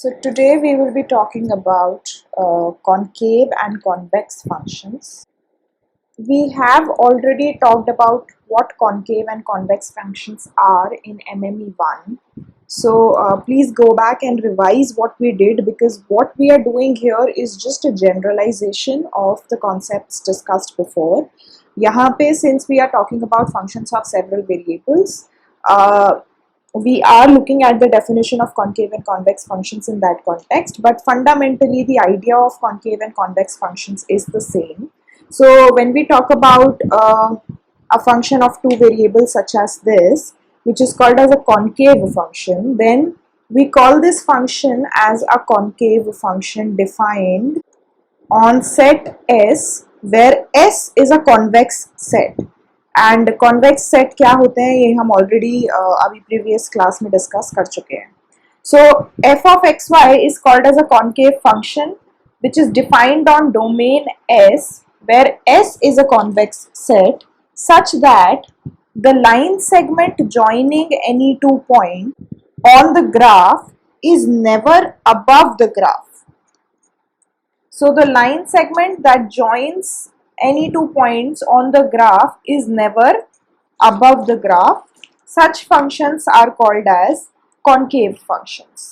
So today we will be talking about concave and convex functions. We have already talked about what concave and convex functions are in MME1. So please go back and revise what we did, because what we are doing here is just a generalization of the concepts discussed before. यहाँ पे since we are talking about functions of several variables, we are looking at the definition of concave and convex functions in that context, but fundamentally the idea of concave and convex functions is the same. So when we talk about a function of two variables such as this, which is called as a concave function, then we call this function as a concave function defined on set S, where S is a convex set. And convex set क्या होते हैं ये हम already अभी previous class में discuss कर चुके हैं. So F of X Y is called as a concave function which is defined on domain S where S is a convex set such that the line segment joining any 2 points on the graph is never above the graph. So the line segment that joins any 2 points on the graph is never above the graph. Such functions are called as concave functions.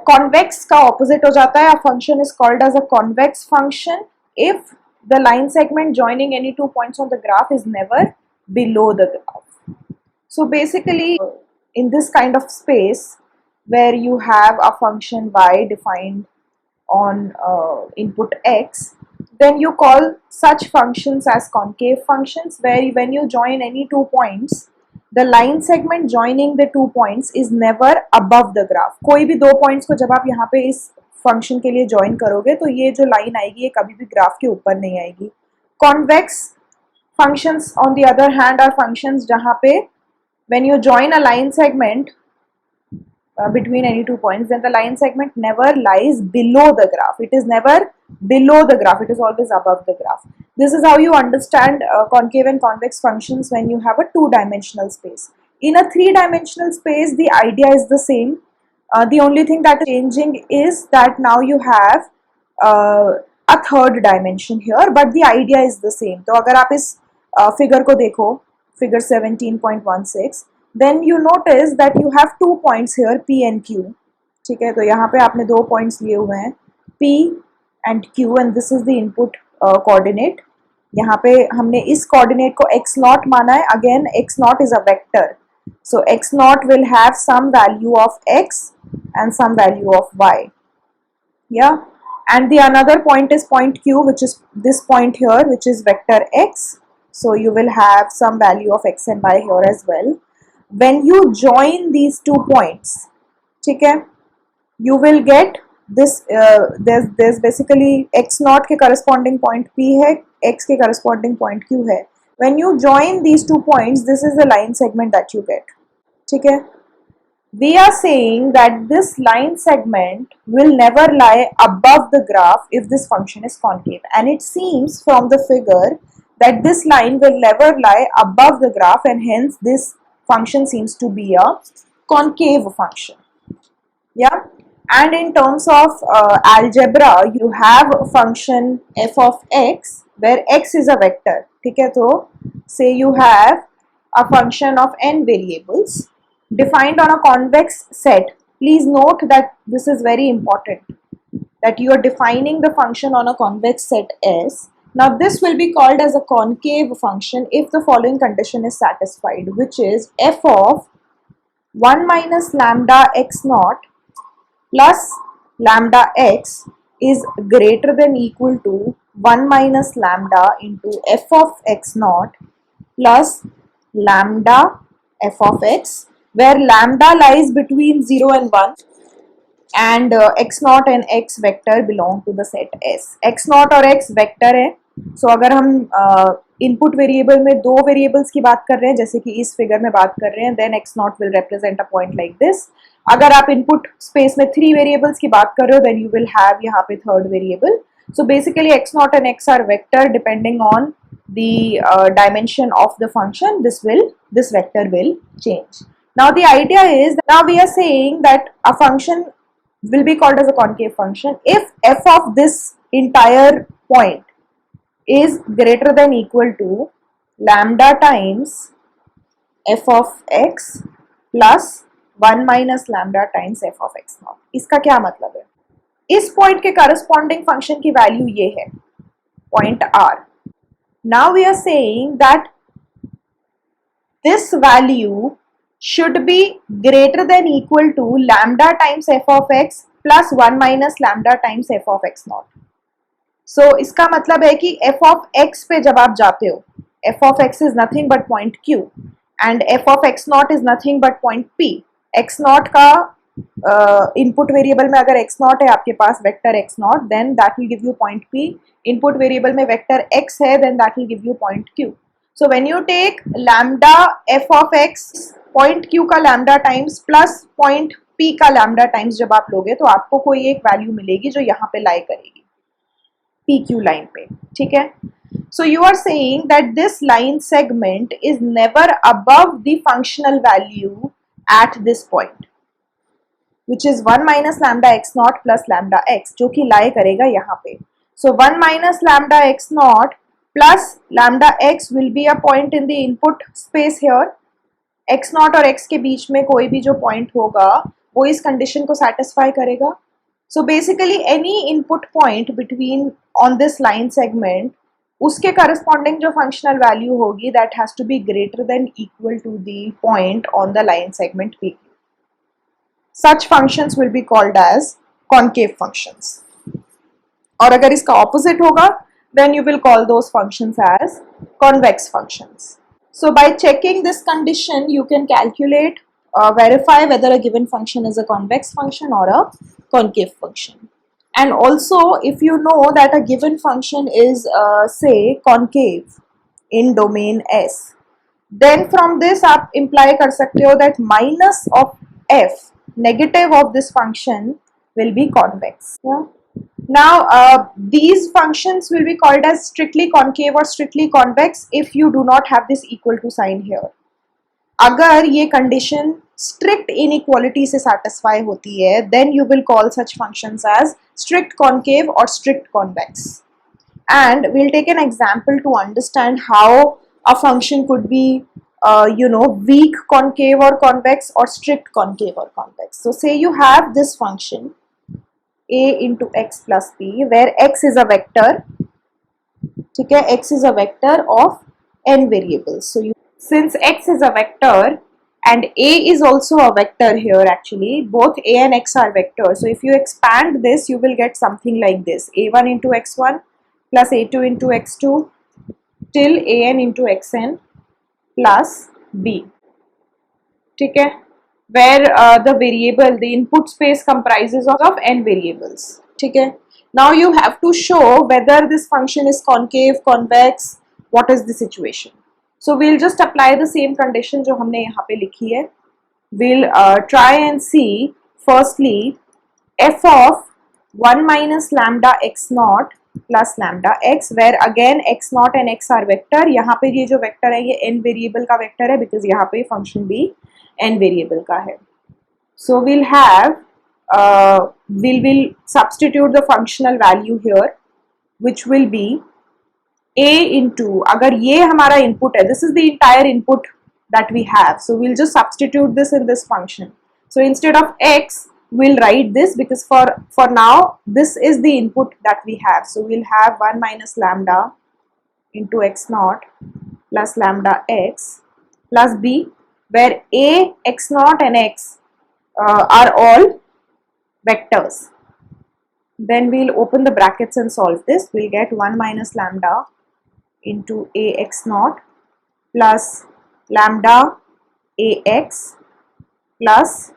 Convex का opposite हो जाता है. A function is called as a convex function if the line segment joining any 2 points on the graph is never below the graph. So basically in this kind of space where you have a function y defined on input x, then you call such functions as concave functions, where when you join any 2 points, the line segment joining the 2 points is never above the graph. कोई भी 2 points को जब आप यहाँ पे इस function के लिए ज्वाइन करोगे तो ये जो लाइन आएगी ये कभी भी ग्राफ के ऊपर नहीं आएगी. Convex functions on the other hand are functions जहाँ पे when you join a line segment between any 2 points, then the line segment never lies below the graph. It is never below the graph, it is always above the graph. This is how you understand concave and convex functions when you have a 2-dimensional space. In a 3-dimensional space, the idea is the same. The only thing that is changing is that now you have a third dimension here, but the idea is the same. तो अगर आप इस figure को देखो, figure 17.16, then you notice that you have 2 points here, P and Q. ठीक है, तो यहाँ पे आपने 2 points लिए हुए हैं, P and Q, and this is the input coordinate. यहाँ पे हमने इस coordinate को x naught माना है. Again, x naught is a vector. So x naught will have some value of x and some value of y. Yeah, and the another point is point Q, which is this point here, which is vector x. So you will have some value of x and y here as well. When you join these 2 points, ठीक है, you will get this. There's basically x naught के corresponding point P है, x के corresponding point Q है. When you join these 2 points, this is the line segment that you get. ठीक है, we are saying that this line segment will never lie above the graph if this function is concave, and it seems from the figure that this line will never lie above the graph, and hence this function seems to be a concave function. Yeah, and in terms of algebra, you have a function f of x where x is a vector. ठीक है, तो say you have a function of n variables defined on a convex set. Please note that this is very important, that you are defining the function on a convex set S. Now this will be called as a concave function if the following condition is satisfied, which is f of 1 minus lambda x naught plus lambda x is greater than equal to 1 minus lambda into f of x naught plus lambda f of x, where lambda lies between 0 and 1, and x naught and x vector belong to the set S. x naught और x vector है. So अगर हम input variable में 2 variables की बात कर रहे हैं, जैसे कि इस figure में बात कर रहे हैं, then x naught will represent a point like this. अगर आप input space में 3 variables की बात कर रहे हो, then you will have यहाँ पे third variable. So basically x naught and x are vector depending on the dimension of the function. This vector will change. Now the idea is that now we are saying that a function will be called as a concave function if f of this entire point is greater than equal to lambda times f of x plus 1 minus lambda times f of x naught. इसका क्या मतलब है? इस point के corresponding function की value ये है, point r. Now we are saying that this value should be greater than equal to lambda times f of x plus 1 minus lambda times f of x naught. So इसका मतलब है कि f of x पे जब आप जाते हो, f of x is nothing but point q and f of x naught is nothing but point p. x naught का इनपुट वेरिएबल में अगर x naught है आपके पास vector x naught, then that will give you point p. Input variable में vector x है, then that will give you point q. So when you take lambda f of x point q का lambda times plus point p का lambda times जब आप लोगे तो आपको कोई एक वैल्यू मिलेगी जो यहाँ पे लाई करेगी PQ लाइन पे, ठीक है. So you are saying that this line segment is never above the functional value at this point, which is 1 minus lambda x naught plus lambda x, जो कि लाई करेगा यहाँ पे. So 1 minus lambda x naught plus lambda x will be a point in the input space here. x naught और x के बीच में कोई भी जो point होगा वो इस condition को satisfy करेगा. So basically any input point between on this line segment, उसके corresponding जो functional value होगी that has to be greater than equal to the point on the line segment PQ. Such functions will be called as concave functions. और अगर इसका opposite होगा then you will call those functions as convex functions. So by checking this condition you can calculate verify whether a given function is a convex function or a concave function. And also if you know that a given function is say concave in domain S, then from this आप imply कर सकते हो that minus of f, negative of this function will be convex. Yeah? Now these functions will be called as strictly concave or strictly convex if you do not have this equal to sign here. अगर ये condition strict inequality से satisfy होती है, then you will call such functions as strict concave or strict convex. And we'll take an example to understand how a function could be weak concave or convex or strict concave or convex. So say you have this function a into x plus b where x is a vector, ठीक है, x is a vector of n variables. So since x is a vector and a is also a vector here, actually both a and x are vectors, so if you expand this you will get something like this: a1 into x1 plus a2 into x2 till an into xn plus b, ठीक है, where the variable, the input space comprises of n variables, ठीक है. Now you have to show whether this function is concave, convex, what is the situation. So we'll just apply the same condition जो हमने यहाँ पे लिखी है. We'll try and see firstly f of 1 minus lambda x naught plus lambda x, where again x naught and x are vector. यहाँ पे ये जो vector है ये n variable का vector है because यहाँ पे function भी n variable का है. So we'll have we'll substitute the functional value here, which will be a into, अगर ये हमारा input है, this is the entire input that we have, so we'll just substitute this in this function. So instead of x we'll write this because for now this is the input that we have, so we'll have 1 minus lambda into x naught plus lambda x plus b, where a, x naught and x are all vectors. Then we'll open the brackets and solve this. We'll get 1 minus lambda into ax naught plus lambda ax plus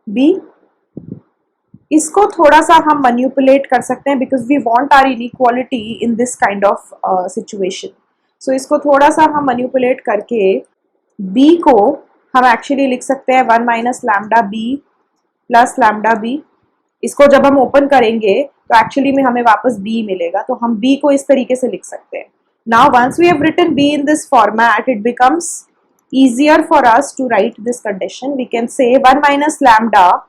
b. इसको थोड़ा सा हम manipulate कर सकते हैं because we want our inequality in this kind of situation. So इसको थोड़ा सा हम manipulate करके b को हम actually लिख सकते हैं 1 minus lambda b plus lambda b. इसको जब हम ओपन करेंगे तो एक्चुअली में हमें वापस b मिलेगा, तो हम b को इस तरीके से लिख सकते हैं. Now once we have written b in this format, it becomes easier for us to write this condition, we can say 1 minus lambda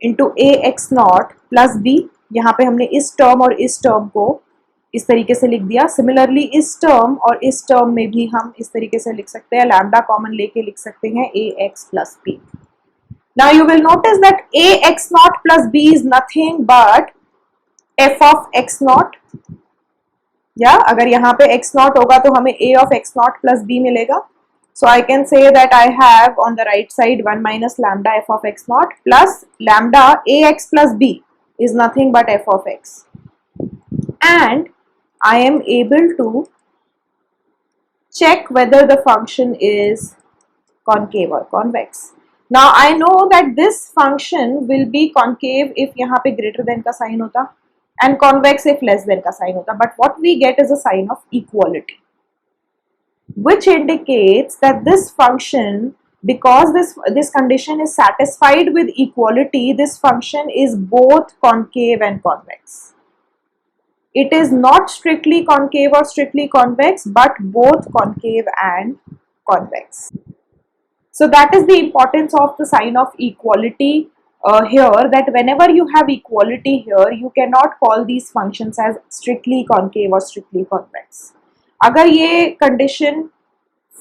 into ax naught plus b. यहाँ पे हमने इस टर्म और इस टर्म को इस तरीके से लिख दिया. सिमिलरली इस टर्म और इस टर्म में भी हम इस तरीके से लिख सकते हैं, लैम्डा कॉमन लेके लिख सकते हैं ax plus b. Now you will notice that ax naught plus b is nothing but f of x naught. या अगर यहाँ पे x naught होगा तो हमें a of x naught plus b मिलेगा. So I can say that I have on the right side 1 minus lambda f of x naught plus lambda ax plus b is nothing but f of x. And I am able to check whether the function is concave or convex. Now I know that this function will be concave if यहाँ पे greater than का sign होता and convex if less than का sign होता, but what we get is a sign of equality, which indicates that this function, because this condition is satisfied with equality, this function is both concave and convex. It is not strictly concave or strictly convex, but both concave and convex. So that is the importance of the sign of equality here, that whenever you have equality here, you cannot call these functions as strictly concave or strictly convex. अगर ये condition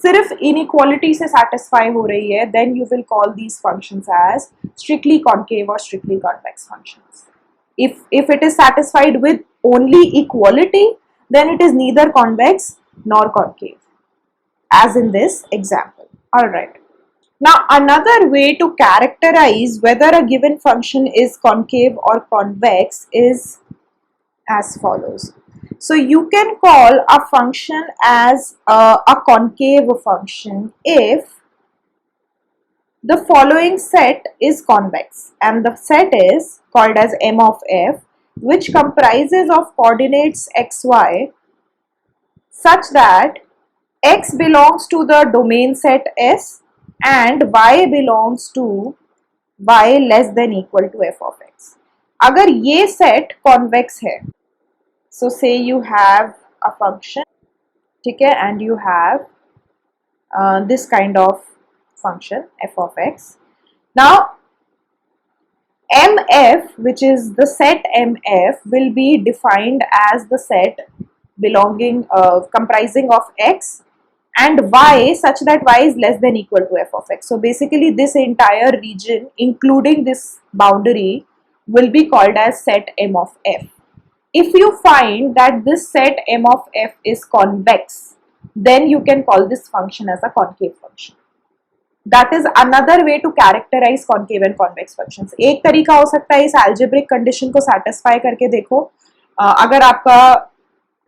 सिर्फ inequality से satisfy हो रही है, then you will call these functions as strictly concave or strictly convex functions. If it is satisfied with only equality, then it is neither convex nor concave, as in this example. All right. Now another way to characterize whether a given function is concave or convex is as follows. So you can call a function as a concave function if the following set is convex, and the set is called as M of f, which comprises of coordinates xy such that x belongs to the domain set S and y belongs to y less than equal to f of x. अगर ये set convex है, so say you have a function, ठीक है, and you have this kind of function f of x. Now mf, which is the set mf, will be defined as the set belonging comprising of x and y such that y is less than equal to f of x. So basically this entire region, including this boundary, will be called as set M of f. If you find that this set M of f is convex, then you can call this function as a concave function. That is another way to characterize concave and convex functions. एक तरीका हो सकता है इस algebraic condition को satisfy करके देखो. अगर आपका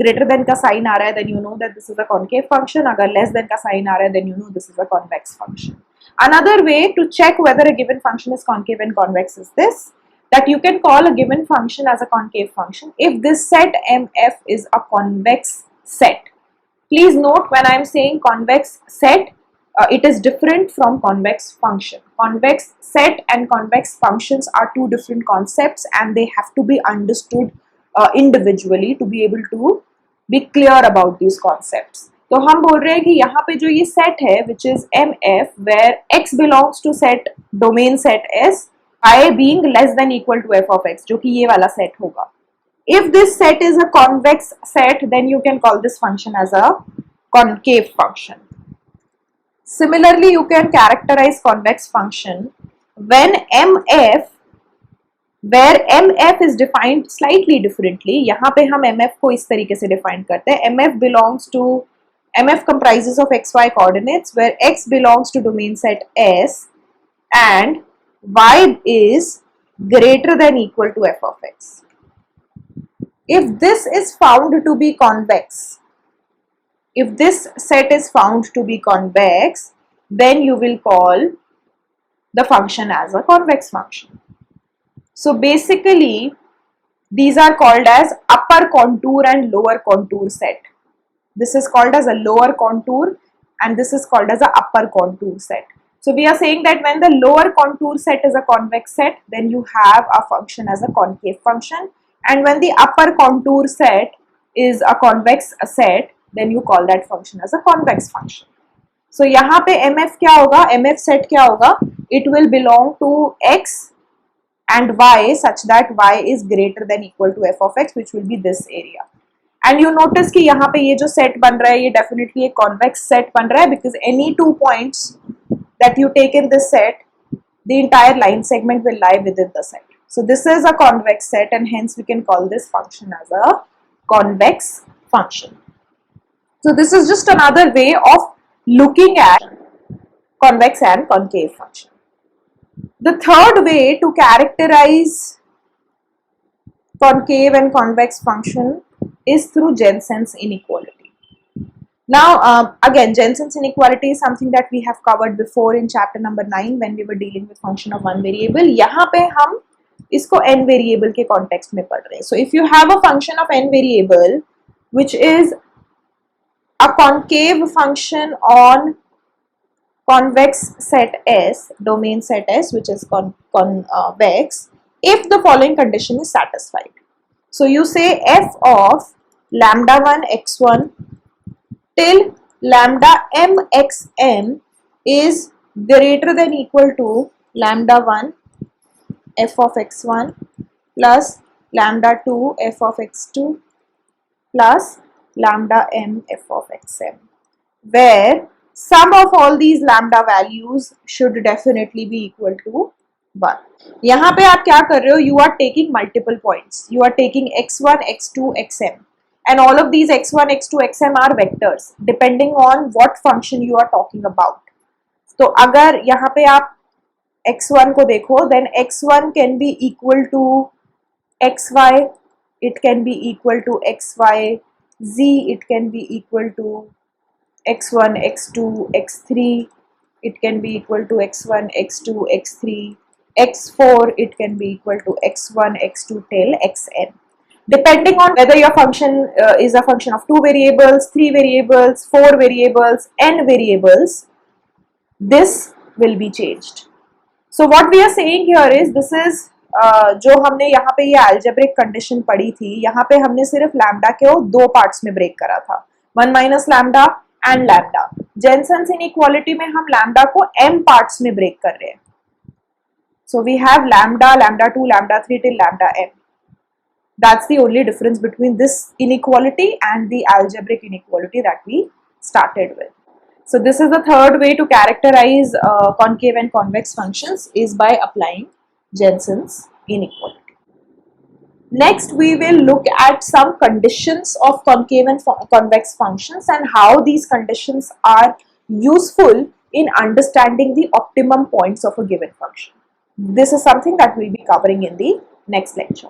greater than का sign आ रहा है, then you know that this is a concave function. अगर less than का sign आ रहा है, then you know this is a convex function. Another way to check whether a given function is concave and convex is this, that you can call a given function as a concave function if this set MF is a convex set. Please note, when I am saying convex set, it is different from convex function. Convex set and convex functions are two different concepts and they have to be understood individually to be able to be clear about these concepts. तो हम बोल रहे हैं कि यहाँ पे जो ये set है, which is MF, where x belongs to set domain set S, I being less than equal to f of x, जो कि ये वाला set होगा. If this set is a convex set, then you can call this function as a concave function. Similarly, you can characterize convex function when MF, where MF is defined slightly differently. यहाँ पे हम MF को इस तरीके से define करते हैं. MF comprises of xy coordinates where x belongs to domain set S and y is greater than equal to f of x. If this is found to be convex, if this set is found to be convex, then you will call the function as a convex function. So basically, these are called as upper contour and lower contour set. This is called as a lower contour and this is called as a upper contour set. So we are saying that when the lower contour set is a convex set, then you have a function as a concave function, and when the upper contour set is a convex set, then you call that function as a convex function. So यहाँ पे MF क्या होगा, MF set क्या होगा, it will belong to X and Y such that Y is greater than equal to f of X, which will be this area. And you notice कि यहाँ पे ये जो set बन रहा है ये definitely एक convex set बन रहा है, because any 2 points that you take in this set, the entire line segment will lie within the set. So this is a convex set, and hence we can call this function as a convex function. So this is just another way of looking at convex and concave function. The third way to characterize concave and convex function is through Jensen's inequality. Now, again, Jensen's inequality is something that we have covered before in chapter number 9 when we were dealing with function of one variable. यहाँ पे हम इसको n variable के context में पढ़ रहे हैं. So, if you have a function of n variable which is a concave function on convex set S, domain set S, which is convex, if the following condition is satisfied. So you say f of lambda 1 x1 till lambda m xm is greater than equal to lambda 1 f of x1 plus lambda 2 f of x2 plus lambda m f of xm, where sum of all these lambda values should definitely be equal to 1. यहाँ पे आप क्या कर रहे हो, you are taking multiple points, you are taking x1, x2, xm, and all of these x1, x2, xm are vectors depending on what function you are talking about. तो अगर यहाँ पे आप x1 को देखो, then x1 can be equal to xy, it can be equal to xy, z, it can be equal to x1, x2, x3, it can be equal to x1, x2, x3, x4, it can be equal to x1, x2 till xn. Depending on whether your function is a function of 2 variables, 3 variables, 4 variables, n variables, this will be changed. So what we are saying here is, this is जो हमने यहाँ पे ये algebraic condition पढ़ी थी, यहाँ पे हमने सिर्फ lambda को 2 parts में break करा था, 1 minus lambda and lambda. Jensen's inequality में हम lambda को m parts में break कर रहे हैं. So we have lambda, lambda 2, lambda 3 till lambda m. That's the only difference between this inequality and the algebraic inequality that we started with. So this is the third way to characterize concave and convex functions, is by applying Jensen's inequality. Next, we will look at some conditions of concave and convex functions and how these conditions are useful in understanding the optimum points of a given function. This is something that we'll be covering in the next lecture.